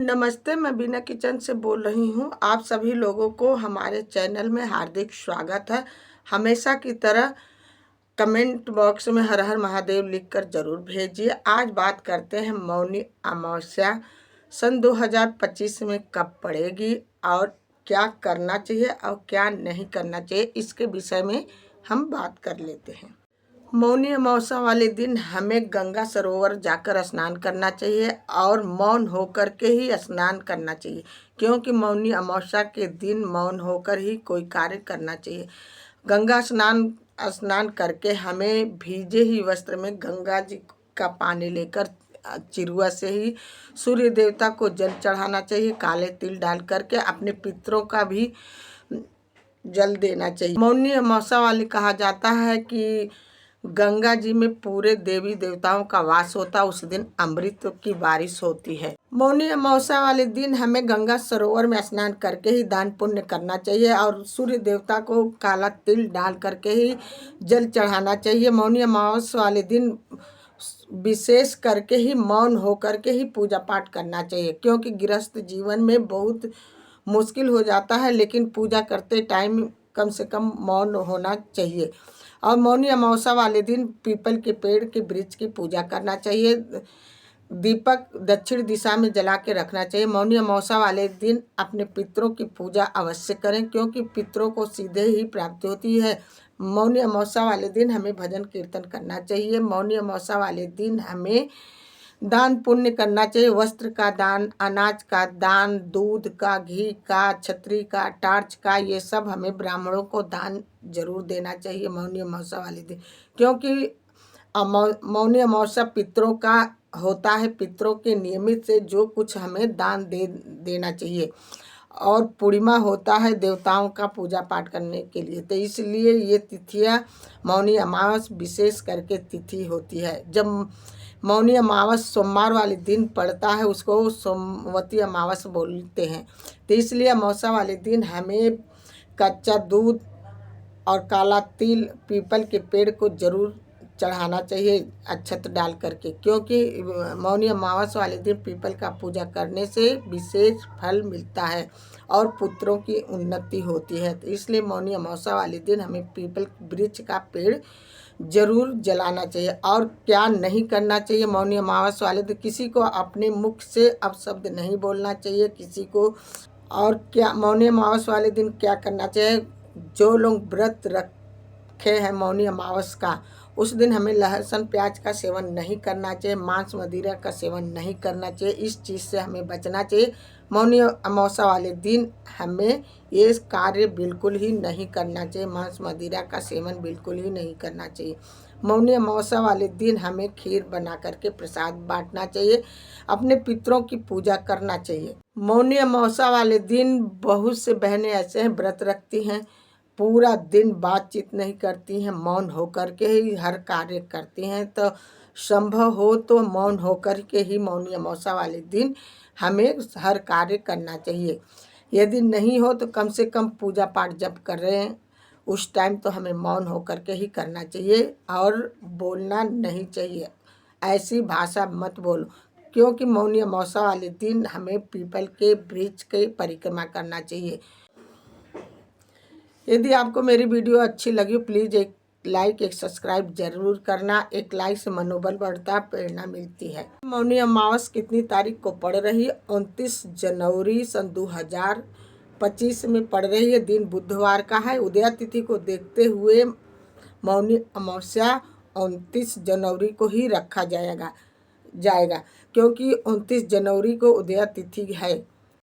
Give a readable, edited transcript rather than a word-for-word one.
नमस्ते, मैं बीना किचन से बोल रही हूँ। आप सभी लोगों को हमारे चैनल में हार्दिक स्वागत है। हमेशा की तरह कमेंट बॉक्स में हर हर महादेव लिखकर ज़रूर भेजिए। आज बात करते हैं मौनी अमावस्या सन 2025 में कब पड़ेगी और क्या करना चाहिए और क्या नहीं करना चाहिए, इसके विषय में हम बात कर लेते हैं। मौनी अमावस्या वाले दिन हमें गंगा सरोवर जाकर स्नान करना चाहिए और मौन होकर के ही स्नान करना चाहिए, क्योंकि मौनी अमावस्या के दिन मौन होकर ही कोई कार्य करना चाहिए। गंगा स्नान स्नान करके हमें भीजे ही वस्त्र में गंगा जी का पानी लेकर चिरुआ से ही सूर्य देवता को जल चढ़ाना चाहिए। काले तिल डाल करके अपने पितरों का भी जल देना चाहिए। मौनी अमावस्या वाले कहा जाता है कि गंगा जी में पूरे देवी देवताओं का वास होता है। उस दिन अमृत की बारिश होती है। मौनी अमावस्या वाले दिन हमें गंगा सरोवर में स्नान करके ही दान पुण्य करना चाहिए और सूर्य देवता को काला तिल डाल करके ही जल चढ़ाना चाहिए। मौनी अमावस्या वाले दिन विशेष करके ही मौन होकर के ही पूजा पाठ करना चाहिए, क्योंकि गृहस्थ जीवन में बहुत मुश्किल हो जाता है, लेकिन पूजा करते टाइम कम से कम मौन होना चाहिए। और मौनी अमावस्या वाले दिन पीपल के पेड़ के वृक्ष की पूजा करना चाहिए। दीपक दक्षिण दिशा में जला के रखना चाहिए। मौनी अमावस्या वाले दिन अपने पितरों की पूजा अवश्य करें, क्योंकि पितरों को सीधे ही प्राप्ति होती है। मौनी अमावस्या वाले दिन हमें भजन कीर्तन करना चाहिए। मौनी अमावस्या वाले दिन हमें दान पुण्य करना चाहिए। वस्त्र का दान, अनाज का दान, दूध का, घी का, छतरी का, टार्च का, ये सब हमें ब्राह्मणों को दान जरूर देना चाहिए मौनी अमावस्या वाले दिन, क्योंकि मौनी अमावस्या पितरों का होता है। पितरों के नियमित से जो कुछ हमें दान देना चाहिए। और पूर्णिमा होता है देवताओं का पूजा पाठ करने के लिए, तो इसलिए ये तिथियाँ मौनी अमावस्या विशेष करके तिथि होती है। जब मौनी अमावस्या सोमवार वाले दिन पड़ता है, उसको सोमवती अमावस्या बोलते हैं। तो इसलिए अमावस्या वाले दिन हमें कच्चा दूध और काला तिल पीपल के पेड़ को जरूर चढ़ाना चाहिए अक्षत डाल करके, क्योंकि मौनी अमावस्या वाले दिन पीपल का पूजा करने से विशेष फल मिलता है और पुत्रों की उन्नति होती है। तो इसलिए मौनी अमावस्या वाले दिन हमें पीपल वृक्ष का पेड़ जरूर जलाना चाहिए। और क्या नहीं करना चाहिए मौनी अमावस्या वाले दिन, किसी को अपने मुख से अपशब्द नहीं बोलना चाहिए किसी को। और क्या मौनी अमावस्या वाले दिन क्या करना चाहिए, जो लोग व्रत रखे हैं मौनी अमावस्या का, उस दिन हमें लहसुन प्याज का सेवन नहीं करना चाहिए, मांस मदिरा का सेवन नहीं करना चाहिए। इस चीज़ से हमें बचना चाहिए। मौनी अमावस्या वाले दिन हमें ये कार्य बिल्कुल ही नहीं करना चाहिए। मांस मदिरा का सेवन बिल्कुल ही नहीं करना चाहिए। मौनी अमावस्या वाले दिन हमें खीर बना करके प्रसाद बांटना चाहिए। अपने पितरों की पूजा करना चाहिए। मौनी अमावस्या वाले दिन बहुत से बहनें ऐसे हैं व्रत रखती हैं, पूरा दिन बातचीत नहीं करती हैं, मौन होकर के ही हर कार्य करती हैं। तो संभव हो तो मौन होकर के ही मौनी अमावस्या वाले दिन हमें हर कार्य करना चाहिए। यदि नहीं हो तो कम से कम पूजा पाठ जब कर रहे हैं उस टाइम तो हमें मौन होकर के ही करना चाहिए और बोलना नहीं चाहिए। ऐसी भाषा मत बोलो, क्योंकि मौनी अमावस्या वाले दिन हमें पीपल के वृक्ष की परिक्रमा करना चाहिए। यदि आपको मेरी वीडियो अच्छी लगी प्लीज़ एक लाइक एक सब्सक्राइब जरूर करना। एक लाइक से मनोबल बढ़ता, प्रेरणा मिलती है। मौनी अमावस्या कितनी तारीख को पड़ रही है? 29 जनवरी सन 2025 में पड़ रही है। दिन बुधवार का है। उदया तिथि को देखते हुए मौनी अमावस्या 29 जनवरी को ही रखा जाएगा, क्योंकि 29 जनवरी को उदया तिथि है।